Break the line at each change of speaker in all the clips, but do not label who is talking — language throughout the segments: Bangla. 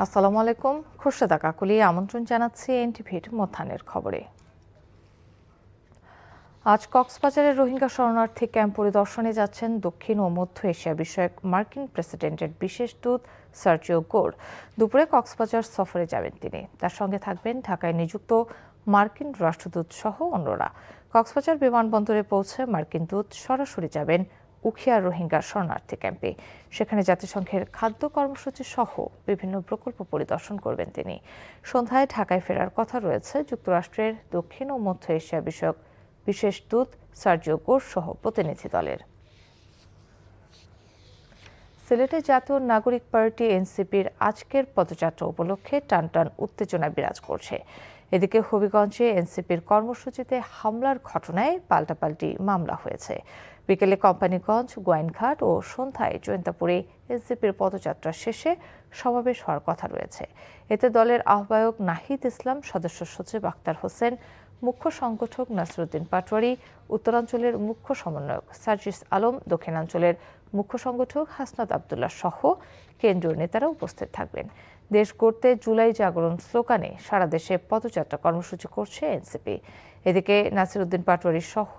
আসসালামু আলাইকুম। খুরশেদা কাকুলি আমন্ত্রণ জানাচ্ছি এনটিভির মধ্যাহ্নের খবরে। আজ কক্সবাজারের রোহিঙ্গা শরণার্থী ক্যাম্প পরিদর্শনে যাচ্ছেন দক্ষিণ ও মধ্য এশিয়া বিষয়ক মার্কিন প্রেসিডেন্টের বিশেষ দূত সার্জিও গোর। দুপুরে কক্সবাজার সফরে যাবেন তিনি। তার সঙ্গে থাকবেন ঢাকায় নিযুক্ত মার্কিন রাষ্ট্রদূত সহ অন্যরা। কক্সবাজার বিমানবন্দরে পৌঁছে মার্কিন দূত সরাসরি যাবেন উখিয়া রোহিঙ্গা শরণার্থী ক্যাম্পে। সেখানে জাতিসংঘের খাদ্য কর্মসূচি সহ বিভিন্ন প্রকল্প পরিদর্শন করবেন তিনি। সন্ধ্যায় ঢাকায় ফেরার কথা রয়েছে যুক্তরাষ্ট্রের দক্ষিণ ও মধ্য এশিয়া বিষয়ক বিশেষ দূত সার্জিও গোর সহ প্রতিনিধি দলের। সিলেটে জাতীয় নাগরিক পার্টি এনসিপির আজকের পদযাত্রা উপলক্ষে টানটান উত্তেজনা বিরাজ করছে। এদিকে হবিগঞ্জে এনসিপির কর্মসূচিতে হামলার ঘটনায় পাল্টাপাল্টি মামলা হয়েছে। বিকেলে কোম্পানিগঞ্জ, গোয়াইনঘাট ও সন্ধ্যায় জৈন্তাপুরে এনসিপির পদযাত্রা শেষে সমাবেশ হওয়ার কথা রয়েছে। এতে দলের আহ্বায়ক নাহিদ ইসলাম, সদস্য সচিব আক্তার হোসেন, মুখ্য সংগঠক নাসিরউদ্দিন পাটোয়ারি, উত্তরাঞ্চলের মুখ্য সমন্বয়ক সার্জিস আলম, দক্ষিণাঞ্চলের মুখ্য সংগঠক হাসনাত আবদুল্লাহ সহ কেন্দ্রীয় নেতারা উপস্থিত থাকবেন। দেশ গড়তে জুলাই জাগরণ স্লোগানে সারা দেশে পদযাত্রা কর্মসূচি করছে এনসিপি। এদিকে নাসিরউদ্দিন পাটোয়ারি সহ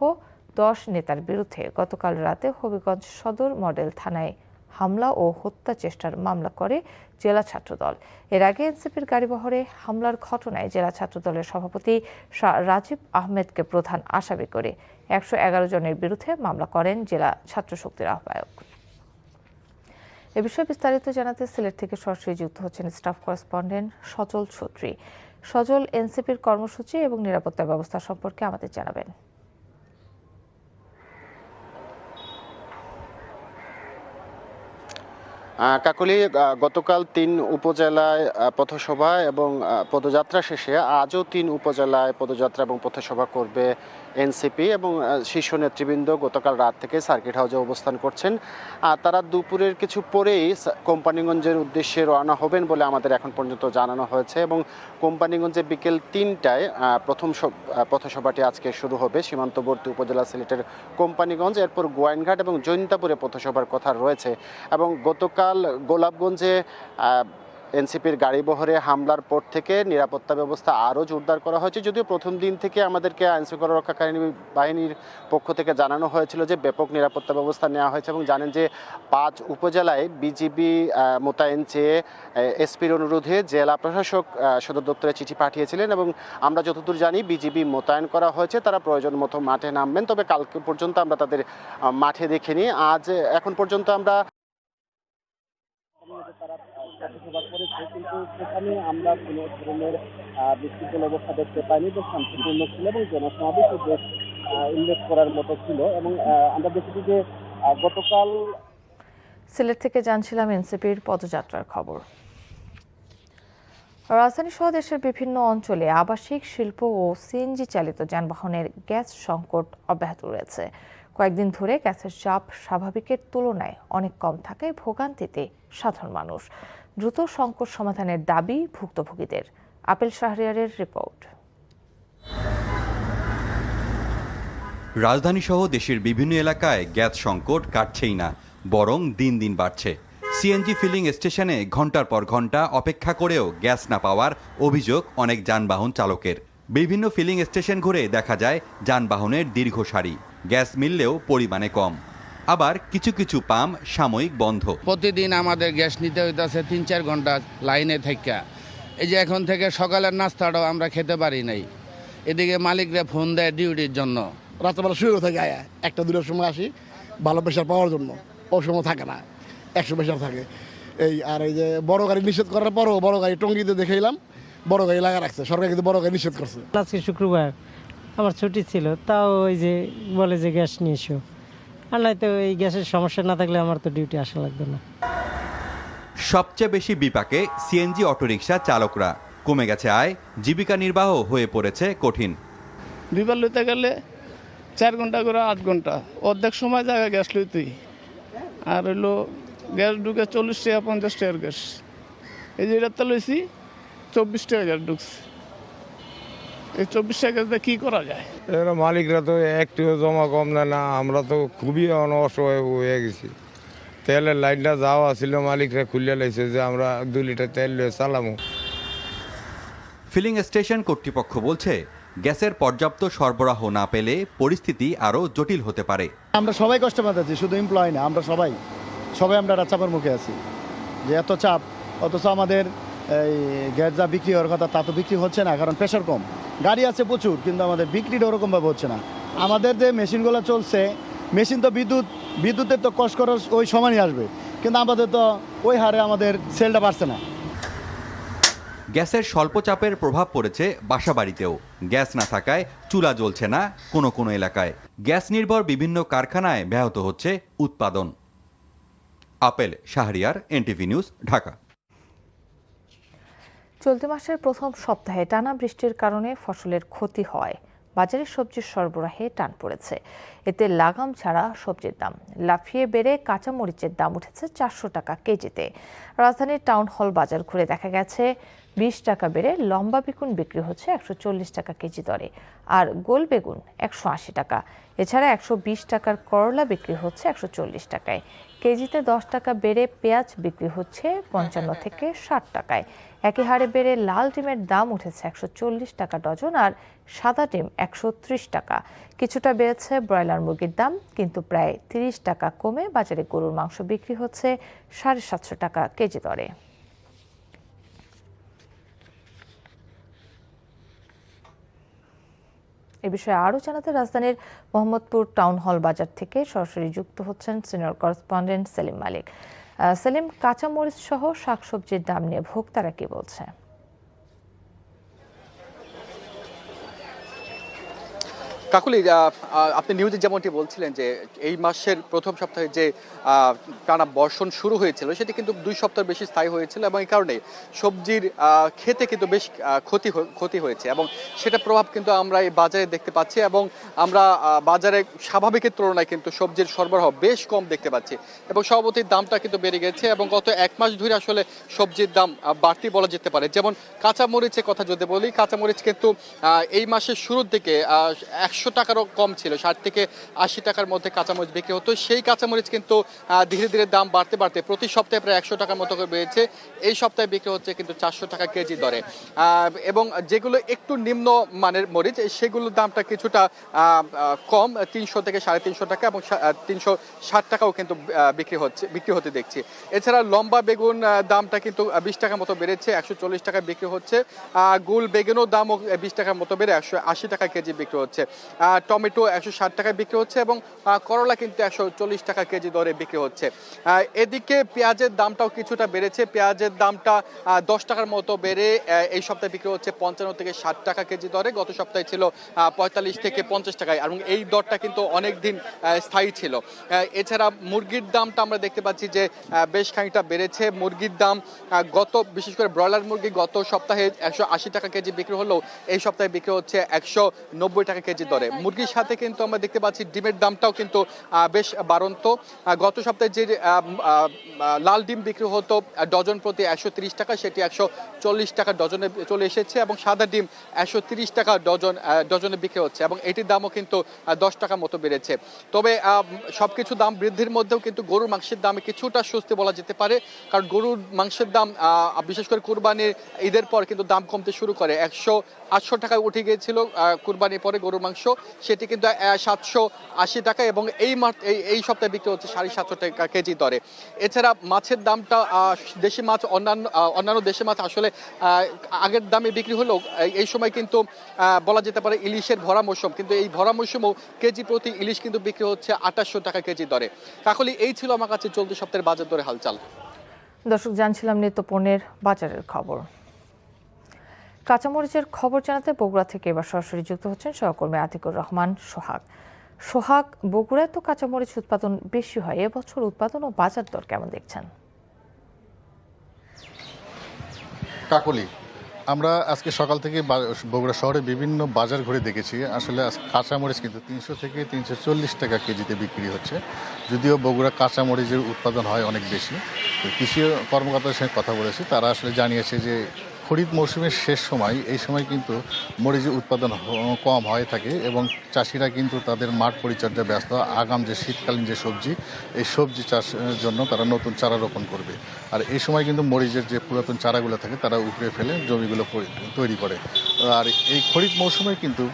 10 নেতার বিরুদ্ধে গতকাল রাতে হবিগঞ্জ সদর মডেল থানায় হামলা ও হত্যা চেষ্টার মামলা করে জেলা ছাত্রদল। এর আগে এনসিপির গাড়িবহরে হামলার ঘটনায় জেলা ছাত্রদলের সভাপতি রাজীব আহমেদকে প্রধান আসামি করে 111 জনের বিরুদ্ধে মামলা করেন জেলা ছাত্র শক্তির আহ্বায়ক। এ বিষয়ে বিস্তারিত জানাতে সিলেট থেকে সরাসরি যুক্ত হচ্ছেন স্টাফ করেসপন্ডেন্ট সজল ছত্রী। সজল, এনসিপির কর্মসূচি এবং নিরাপত্তা ব্যবস্থা সম্পর্কে আমাদের জানাবেন।
কাকলি, গতকাল 3 উপজেলায় পথসভা এবং পদযাত্রা শেষে আজও 3 উপজেলায় পদযাত্রা এবং পথসভা করবে এনসিপি এবং শীর্ষ নেতৃবৃন্দ গতকাল রাত থেকে সার্কিট হাউসে অবস্থান করছেন। তারা দুপুরের কিছু পরেই কোম্পানিগঞ্জের উদ্দেশ্যে রওনা হবেন বলে আমাদের এখন পর্যন্ত জানানো হয়েছে এবং কোম্পানিগঞ্জে বিকেল 3টায় প্রথম পথসভাটি আজকে শুরু হবে সীমান্তবর্তী উপজেলা সিলেটের কোম্পানিগঞ্জ। এরপর গোয়াইনঘাট এবং জৈন্তাপুরে পথসভার কথা রয়েছে এবং গতকাল গোলাপগঞ্জে এনসিপির গাড়িবহরে হামলার পর থেকে নিরাপত্তা ব্যবস্থা আরও জোরদার করা হয়েছে। যদিও প্রথম দিন থেকে আমাদেরকে আইনশৃঙ্খলা রক্ষাকারী বাহিনীর পক্ষ থেকে জানানো হয়েছিল যে ব্যাপক নিরাপত্তা ব্যবস্থা নেওয়া হয়েছে এবং জানেন যে 5 উপজেলায় বিজিবি মোতায়েন চেয়ে এসপির অনুরোধে জেলা প্রশাসক সদর দপ্তরে চিঠি পাঠিয়েছিলেন এবং আমরা যতদূর জানি বিজিবি মোতায়েন করা হয়েছে, তারা প্রয়োজন মতো মাঠে নামবেন। তবে কালকে পর্যন্ত আমরা তাদের মাঠে দেখিনি। এখন পর্যন্ত আমরা কিন্তু সেখানে আমরা কোনো ধরনের বিশৃঙ্খল অবস্থা দেখতে পাইনি। যে শান্তিপূর্ণ ছিল এবং জনসমাবেশ উল্লেখ করার মতো ছিল এবং আমরা দেখেছি যে গতকাল।
সিলেট থেকে জানছিলাম এনসিপির পদযাত্রার খবর। রাজধানী সহ দেশের বিভিন্ন অঞ্চলে আবাসিক, শিল্প ও সিএনজি চালিত যানবাহনের গ্যাস সংকট অব্যাহত রয়েছে। কয়েকদিন ধরে গ্যাসের চাপ স্বাভাবিকের তুলনায় অনেক কম থাকায় ভোগান্তিতে সাধারণ মানুষ। দ্রুত সংকট সমাধানের দাবি ভুক্তভোগীদের। আপেল শাহরিয়ারের রিপোর্ট।
রাজধানী সহ দেশের বিভিন্ন এলাকায় গ্যাস সংকট কাটছেই না, বরং দিন দিন বাড়ছে। সিএনজি ফিলিং স্টেশনে ঘন্টার পর ঘন্টা অপেক্ষা করেও গ্যাস না পাওয়ার অভিযোগ অনেক যানবাহন চালকের। বিভিন্ন ফিলিং স্টেশন ঘুরে দেখা যায় যানবাহনের দীর্ঘ সারি, গ্যাস মিললেও পরিমাণে কম। আবার কিছু কিছু পাম্প সাময়িক বন্ধ।
প্রতিদিন আমাদের গ্যাস নিতে হইতেছে 3-4 ঘন্টা লাইনে থেকে। এই যে এখন থেকে সকালের নাস্তাটাও আমরা খেতে পারি নাই। এদিকে মালিকরা ফোন দেয় ডিউটির জন্য।
রাত্রেবেলা শুয়ে থাকে, 1-2টার সময় আসি ভালো প্রেশার পাওয়ার জন্য। ও সময় থাকে না, 100 প্রেশার থাকে। আর এই যে বড় গাড়ি নিষেধ করার পরও বড় গাড়ি টঙ্গিতে দেখে এলাম, বড় গাড়ি লাগা রাখছে সরকার, কিন্তু বড় গাড়ি নিষেধ করছে।
আজকে শুক্রবার আমার ছুটি ছিল, তাও ওই যে বলে যে গ্যাস নিয়ে এসো। আর নয়তো এই গ্যাসের সমস্যা না থাকলে আমার তো ডিউটি আসা লাগবে না।
সবচেয়ে বেশি বিপাকে সিএনজি অটোরিকশা চালকরা। কমে গেছে আয়, জীবিকা নির্বাহ হয়ে পড়েছে কঠিন।
দুইবার লইতে গেলে 4 ঘন্টা করে 8 ঘন্টা, অর্ধেক সময় জায়গায় গ্যাস লইতেই। আর হইলো গ্যাস ঢুকে 40 টাকা 50 টাকার গ্যাস। এই যে এটা লইছি 24 টাকা গ্যাস ঢুকছে। এই 24 টাকা কি করা যায়?
এরা মালিকরা তো একটু জমা কম নেয় না, আমরা তো খুবই অসহায় হয়ে গেছি। তেলের লাইনটা যাওয়া ছিল, মালিকরা খুলে লাইছে যে আমরা 2 লিটার তেল লয়ে চালামু।
ফিলিং স্টেশন কর্তৃপক্ষ বলছে, গ্যাসের পর্যাপ্ত সরবরাহ না পেলে পরিস্থিতি আরও জটিল হতে পারে।
আমরা সবাই কষ্ট পাচ্ছি, শুধু এমপ্লয় না, আমরা সবাই আমরা চাপের মুখে আছি যে এত চাপ, অথচ আমাদের এই গ্যাস যা বিক্রি হওয়ার কথা তা তো বিক্রি হচ্ছে না, কারণ প্রেশার কম। গাড়ি আছে প্রচুর, কিন্তু আমাদের বিক্রিটা ওরকমভাবে হচ্ছে না। আমাদের যে মেশিনগুলো চলছে, মেশিন তো বিদ্যুতের তো কষ্ট খরচ ওই সমানই আসবে, কিন্তু আমাদের তো ওই হারে আমাদের সেলটা বাড়ছে না।
গ্যাসের স্বল্প চাপের প্রভাব পড়েছে বাসাবাড়িতেও। গ্যাস না থাকায় চুলা জ্বলছে না কোনো কোনো এলাকায়। গ্যাস নির্ভর বিভিন্ন কারখানায় ব্যাহত হচ্ছে উৎপাদন। Apple Shahriar, NTV news, Dhaka.
চলতি মাসের প্রথম সপ্তাহে টানা বৃষ্টির কারণে ফসলের ক্ষতি হয়। বাজারে সবজির সরবরাহে টান পড়েছে। এতে লাগাম ছাড়া সবজির দাম লাফিয়ে বেড়ে কাঁচামরিচের দাম উঠেছে 400 টাকা কেজিতে। রাজধানীর টাউন হল বাজার ঘুরে দেখা গেছে 20 টাকা বেড়ে লম্বা বেগুন বিক্রি হচ্ছে 140 টাকা কেজি দরে, আর গোল বেগুন 180 টাকা। এছাড়া 120 টাকার করলা বিক্রি হচ্ছে 140 টাকায়। কেজিতে 10 টাকা বেড়ে পেঁয়াজ বিক্রি হচ্ছে 55 থেকে 60 টাকায়। একই হারে বেড়ে লাল ডিমের দাম উঠেছে 140 টাকা ডজন, আর সাদা ডিম 130 টাকা। কিছুটা বেড়েছে ব্রয়লার মুরগির দাম, কিন্তু প্রায় 30 টাকা কমে বাজারে গরুর মাংস বিক্রি হচ্ছে 750 টাকা কেজি দরে। এ বিষয়ে আরও জানাতে রাজধানীর মোহাম্মদপুর টাউন হল বাজার থেকে সরাসরি যুক্ত হচ্ছেন সিনিয়র করেসপন্ডেন্ট সেলিম মালিক। সেলিম, কাঁচামরিচ সহ শাকসবজির দাম নিয়ে ভোক্তারা কি বলছে?
কাকুলি, আপনি নিউজে যেমনটি বলছিলেন যে এই মাসের প্রথম সপ্তাহে যে টানা বর্ষণ শুরু হয়েছিল সেটি কিন্তু 2 সপ্তাহ বেশি স্থায়ী হয়েছিল, এবং এই কারণে সবজির খেতে কিন্তু বেশ ক্ষতি হয়েছে, এবং সেটা প্রভাব কিন্তু আমরা এই বাজারে দেখতে পাচ্ছি। এবং আমরা বাজারে স্বাভাবিকের তুলনায় কিন্তু সবজির সরবরাহ বেশ কম দেখতে পাচ্ছি, এবং সভাপতির দামটা কিন্তু বেড়ে গেছে, এবং গত 1 মাস ধরে আসলে সবজির দাম বাড়তি বলা যেতে পারে। যেমন কাঁচামরিচের কথা যদি বলি, কাঁচামরিচ কিন্তু এই মাসের শুরুর দিকে 100 টাকারও কম ছিল, 60 থেকে 80 টাকার মধ্যে কাঁচামরিচ বিক্রি হতো। সেই কাঁচামরিচ কিন্তু ধীরে ধীরে দাম বাড়তে বাড়তে প্রতি সপ্তাহে প্রায় 100 টাকার মতো করে বেড়েছে। এই সপ্তাহে বিক্রি হচ্ছে কিন্তু 400 টাকা কেজি দরে, এবং যেগুলো একটু নিম্ন মানের মরিচ সেগুলোর দামটা কিছুটা কম, 300 থেকে 350 টাকা, এবং 360 টাকাও কিন্তু বিক্রি হতে দেখছি। এছাড়া লম্বা বেগুন দামটা কিন্তু 20 টাকার মতো বেড়েছে, 140 টাকা বিক্রি হচ্ছে। গোল বেগুনও দামও 20 টাকার মতো বেড়ে 180 টাকা কেজি বিক্রি হচ্ছে। টমেটো 160 টাকায় বিক্রি হচ্ছে, এবং করলা কিন্তু 140 টাকা কেজি দরে বিক্রি হচ্ছে। এদিকে পেঁয়াজের দামটাও কিছুটা বেড়েছে। পেঁয়াজের দামটা 10 টাকার মতো বেড়ে এই সপ্তাহে বিক্রি হচ্ছে 55 থেকে 60 টাকা কেজি দরে। গত সপ্তাহে ছিল 45 থেকে 50 টাকায়, এবং এই দরটা কিন্তু অনেক দিন স্থায়ী ছিল। এছাড়া মুরগির দামটা আমরা দেখতে পাচ্ছি যে বেশ খানিকটা বেড়েছে। মুরগির দাম বিশেষ করে ব্রয়লার মুরগি গত সপ্তাহে 180 টাকা কেজি বিক্রি হলেও এই সপ্তাহে বিক্রি হচ্ছে 190 টাকা কেজি দরে। মুরগির সাথে কিন্তু আমরা দেখতে পাচ্ছি ডিমের দামটাও কিন্তু বেশ বাড়ন্ত। গত সপ্তাহে যে লাল ডিম বিক্রি হতো ডজন প্রতি 130 টাকা, সেটি 140 টাকা ডজনে চলে এসেছে, এবং সাদা ডিম 130 টাকা ডজনে বিক্রি হচ্ছে, এবং এটির দামও কিন্তু 10 টাকা মতো বেড়েছে। তবে সবকিছু দাম বৃদ্ধির মধ্যেও কিন্তু গরুর মাংসের দামে কিছুটা স্বস্তি বলা যেতে পারে, কারণ গরুর মাংসের দাম বিশেষ করে কুরবানির ঈদের পর কিন্তু দাম কমতে শুরু করে। 800 টাকায় উঠে গিয়েছিল কুরবানির পরে গরুর মাংস, সেটি কিন্তু 780 টাকা, এবং এই সপ্তাহে বিক্রি হচ্ছে 750 টাকা কেজি দরে। এছাড়া মাছের দামটা দেশি মাছ অন্যান্য দেশি মাছ আসলে আগের দামে বিক্রি হলেও এই সময় কিন্তু বলা যেতে পারে ইলিশের ভরা মৌসুম, কিন্তু এই ভরা মৌসুমেও কেজি প্রতি ইলিশ কিন্তু বিক্রি হচ্ছে 2800 টাকা কেজি দরে। কাকলি, এই ছিল আমার কাছে চলতি সপ্তাহের বাজার দরে হালচাল।
দর্শক, জানছিলাম নিত্য পণ্যের বাজারের খবর। কাঁচামরিচের খবর জানাতে বগুড়া থেকে এবার সরাসরি যুক্ত হচ্ছেন সহকর্মী আতিকুর রহমান সোহাগ। বগুড়ায় তো কাঁচামরিচ উৎপাদন বেশি হয়, এবছর উৎপাদন ও বাজার দর কেমন দেখছেন?
কাকলি, আমরা আজকে সকাল থেকে বগুড়া শহরে বিভিন্ন বাজার ঘুরে দেখেছি। আসলে কাঁচামরিচ কিন্তু 300 থেকে 340 টাকা কেজিতে বিক্রি হচ্ছে। যদিও বগুড়া কাঁচামরিচের উৎপাদন হয় অনেক বেশি, কৃষি কর্মকর্তাদের সঙ্গে কথা বলেছি, তারা আসলে জানিয়েছে যে খরিফ মৌসুমের শেষ সময়, এই সময় কিন্তু মরিচের উৎপাদন কম হয়ে থাকে এবং চাষিরা কিন্তু তাদের মাঠ পরিচর্যায় ব্যস্ত। আগাম যে শীতকালীন যে সবজি, এই সবজি চাষের জন্য তারা নতুন চারা রোপণ করবে। আর এই সময় কিন্তু মরিচের যে পুরাতন চারাগুলো থাকে তারা উপড়ে ফেলে জমিগুলো তৈরি করে। আর এই খরিফ মৌসুমে কিন্তু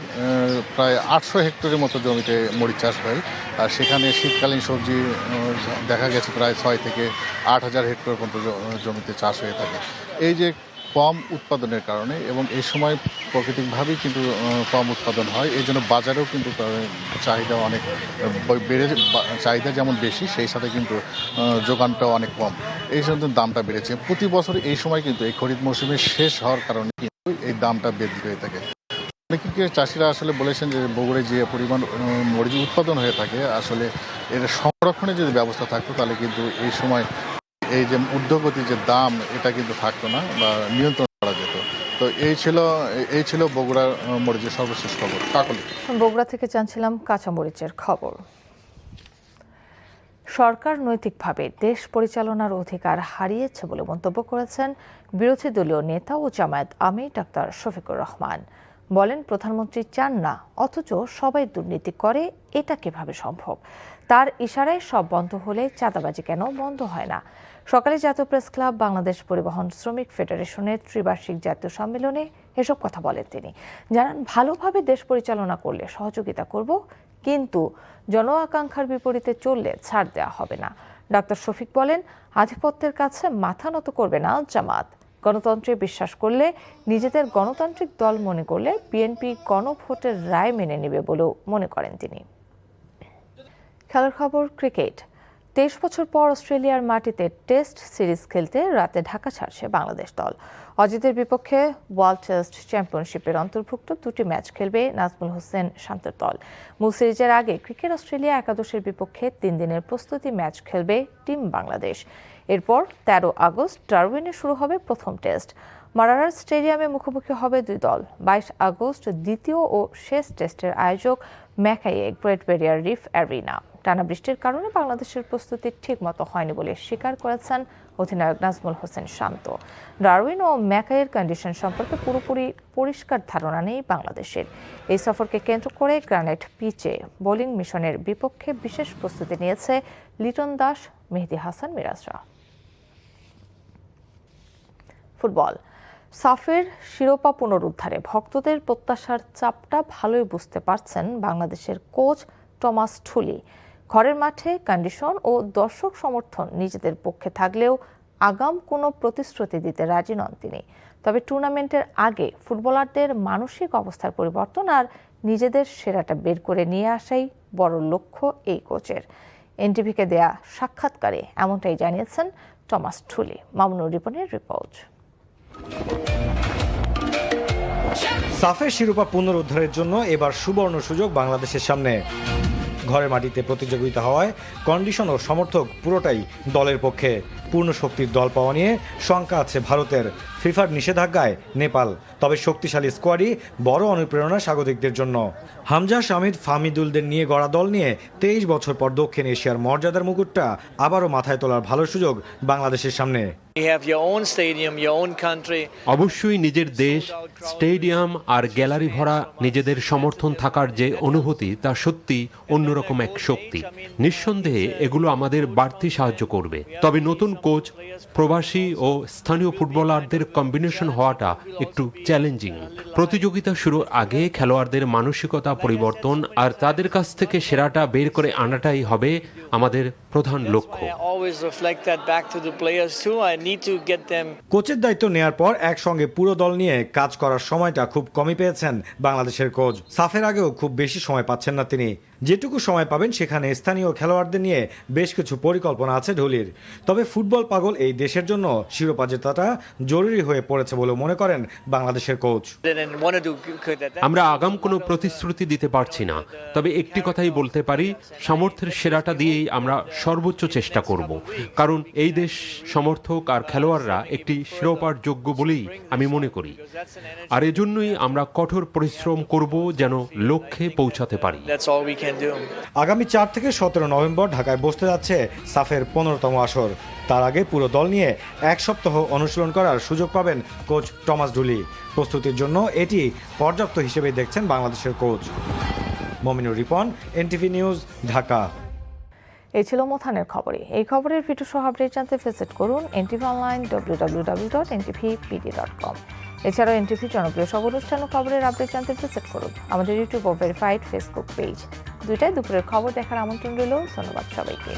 প্রায় 800 হেক্টরের মতো জমিতে মরিচ চাষ হয়। আর সেখানে শীতকালীন সবজি দেখা গেছে প্রায় 6 থেকে 8,000 হেক্টর পর্যন্ত জমিতে চাষ হয়ে থাকে। এই যে কম উৎপাদনের কারণে এবং এই সময় প্রাকৃতিকভাবেই কিন্তু কম উৎপাদন হয়, এই জন্য বাজারেও কিন্তু চাহিদা অনেক বেড়ে, চাহিদা যেমন বেশি সেই সাথে কিন্তু যোগানটাও অনেক কম, এই জন্য দামটা বেড়েছে। প্রতি বছর এই সময় কিন্তু এই খরিফ মৌসুমে শেষ হওয়ার কারণে কিন্তু এই দামটা বৃদ্ধি হয়ে থাকে। অনেকে চাষিরা আসলে বলেছেন যে বগুড়ায় যে পরিমাণ মরিচ উৎপাদন হয়ে থাকে, আসলে এর সংরক্ষণের যদি ব্যবস্থা থাকতো তাহলে কিন্তু এই সময় এই যে ঊর্ধ্বগতির যে দাম এটা কিন্তু থাকতো না বা নিয়ন্ত্রণ করা যেত। তো এই ছিল বগুড়ার মরিচের সর্বশেষ খবর। কাকলি।
বগুড়া থেকে জানছিলাম কাঁচামরিচের খবর। সরকার নৈতিকভাবে দেশ পরিচালনার অধিকার হারিয়েছে বলে মন্তব্য করেছেন বিরোধী দলীয় নেতা ও জামায়াত আমির ডাক্তার শফিকুর রহমান। বলেন, প্রধানমন্ত্রী চান না অথচ সবাই দুর্নীতি করে, এটা কিভাবে সম্ভব? তার ইশারায় সব বন্ধ হলে চাঁদাবাজি কেন বন্ধ হয় না? সকালে জাতীয় প্রেস ক্লাব বাংলাদেশ পরিবহন শ্রমিক ফেডারেশনের ত্রিবার্ষিক জাতীয় সম্মেলনে এসব কথা বলেন তিনি। জানান, ভালোভাবে দেশ পরিচালনা করলে সহযোগিতা করব, কিন্তু জন আকাঙ্ক্ষার বিপরীতে চললে ছাড় দেওয়া হবে না। ডাক্তার শফিক বলেন, আধিপত্যের কাছে মাথা নত করবে না জামাত। গণতন্ত্রে বিশ্বাস করলে, নিজেদের গণতান্ত্রিক দল মনে করলে বিএনপি গণভোটের রায় মেনে নেবে বলেও মনে করেন তিনি। খেলার খবর, ক্রিকেট। 23 বছর পর অস্ট্রেলিয়ার মাটিতে টেস্ট সিরিজ খেলতে রাতে ঢাকা ছাড়ছে বাংলাদেশ দল। অজিতের বিপক্ষে ওয়ার্ল্ড টেস্ট চ্যাম্পিয়নশিপের অন্তর্ভুক্ত 2টি ম্যাচ খেলবে নাজমুল হোসেন শান্তের দল। মূল সিরিজের আগে ক্রিকেট অস্ট্রেলিয়া একাদশের বিপক্ষে 3 দিনের প্রস্তুতি ম্যাচ খেলবে টিম বাংলাদেশ। এরপর 13 আগস্ট ডারউইনে শুরু হবে প্রথম টেস্ট। মারারার স্টেডিয়ামে মুখোমুখি হবে দুই দল। 22 আগস্ট দ্বিতীয় ও শেষ টেস্টের আয়োজক ম্যাকাইয়ে গ্রেট ব্যারিয়ার রিফ অ্যারিনা। টানা বৃষ্টির কারণে বাংলাদেশের প্রস্তুতি ঠিকমতো হয়নি বলে স্বীকার করেছেন অধিনায়ক নাজমুল হোসেন শান্ত। ডারউইন ও ম্যাকাইয়ের কন্ডিশন সম্পর্কে পুরোপুরি পরিষ্কার ধারণা নেই বাংলাদেশের। এই সফরকে কেন্দ্র করে গ্রানাইট পিচে বোলিং মিশনের বিপক্ষে বিশেষ প্রস্তুতি নিয়েছে লিটন দাস, মেহেদী হাসান মিরাজরা। ফুটবল। সাফের শিরোপা পুনরুদ্ধারে ভক্তদের প্রত্যাশার চাপটা ভালোই বুঝতে পারছেন বাংলাদেশের কোচ টমাস ঠুলি। ঘরের মাঠে কন্ডিশন ও দর্শক সমর্থন নিজেদের পক্ষে থাকলেও আগাম কোনো প্রতিশ্রুতি দিতে রাজি নন তিনি। তবে টুর্নামেন্টের আগে ফুটবলারদের মানসিক অবস্থার পরিবর্তন আর নিজেদের সেরাটা বের করে নিয়ে আসাই বড় লক্ষ্য এই কোচের। এনটিভিকে দেয়া সাক্ষাৎকারে এমনটাই জানিয়েছেন টমাস ঠুলি। মামুনুর রিপনের রিপোর্ট।
সাফের শিরোপা পুনরুদ্ধারের জন্য এবার সুবর্ণ সুযোগ বাংলাদেশের সামনে। ঘরের মাটিতে প্রতিযোগিতা হওয়ায় কন্ডিশন ও সমর্থক পুরোটাই দলের পক্ষে। পূর্ণ শক্তির দল পাওয়া নিয়ে শঙ্কা আছে ভারতের। ফিফার নিষেধাজ্ঞায় নেপাল, তবে শক্তিশালী স্কোয়াডই বড় অনুপ্রেরণা স্বাগতিকদের জন্য। হামজা, শামিদ, ফাহমিদুলদের নিয়ে গড়া দল নিয়ে 23 বছর পর দক্ষিণ এশিয়ার মর্যাদার মুকুটটা আবারও মাথায় তোলার ভালো সুযোগ বাংলাদেশের সামনে।
অবশ্যই নিজের দেশ, স্টেডিয়াম আর গ্যালারি ভরা নিজেদের সমর্থন থাকার যে অনুভূতি, তা সত্যি অন্যরকম এক শক্তি। নিঃসন্দেহে এগুলো আমাদের বাড়তি সাহায্য করবে। তবে নতুন কোচ, প্রবাসী ও স্থানীয় ফুটবলারদের কম্বিনেশন হওয়াটা একটু চ্যালেঞ্জিং। প্রতিযোগিতা শুরুর আগে খেলোয়াড়দের মানসিকতা পরিবর্তন আর তাদের কাছ থেকে সেরাটা বের করে আনাটাই হবে আমাদের প্রধান লক্ষ্য।
কোচের দায়িত্ব নেয়ার পর একসঙ্গে পুরো দল নিয়ে কাজ করার সময়টা খুব কমই পেয়েছেন বাংলাদেশের কোচ। সাফের আগেও খুব বেশি সময় পাচ্ছেন না তিনি। যেটুকু সময় পাবেন সেখানে স্থানীয় খেলোয়াড়দের নিয়ে বেশ কিছু পরিকল্পনা আছে ঢুলির। তবে ফুটবল পাগল এই দেশের জন্য শিরোপা জেতাটা জরুরি হয়ে পড়েছে বলে মনে করেন বাংলাদেশের কোচ।
আমরা আগাম কোনো প্রতিশ্রুতি দিতে পারছি না, তবে একটি কথাই বলতে পারি, সামর্থ্যের সেরাটা দিয়েই আমরা সর্বোচ্চ চেষ্টা করব, কারণ এই দেশ সমর্থক আর খেলোয়াড়রা একটি শিরোপার যোগ্য বলেই আমি মনে করি। আর এজন্যই আমরা কঠোর পরিশ্রম করব যেন লক্ষ্যে পৌঁছাতে পারি।
আগামী 4 থেকে 17 নভেম্বর ঢাকায় বসতে যাচ্ছে সাফের 15তম আসর। তার আগে পুরো দল নিয়ে 1 সপ্তাহ অনুশীলন করার সুযোগ পাবেন কোচ টমাস ডুলি। প্রস্তুতির জন্য এটি পর্যাপ্ত হিসেবে দেখছেন বাংলাদেশের coach. Mominur Ripon, NTV news, Dhaka.
এই ছিল মোথানের খবরে। এই খবরের ভিডিও সহ আপডেট জানতে ভিজিট করুন এনটিভি অনলাইন www.ntvpd.com। এছাড়াও এনটিভি জনপ্রিয় সব অনুষ্ঠান ও খবরের আপডেট জানতে ভিজিট করুন আমাদের ইউটিউব ও ভেরিফাইড ফেসবুক পেজ। দুইটায় দুপুরের খবর দেখার আমন্ত্রণ রইল। ধন্যবাদ সবাইকে।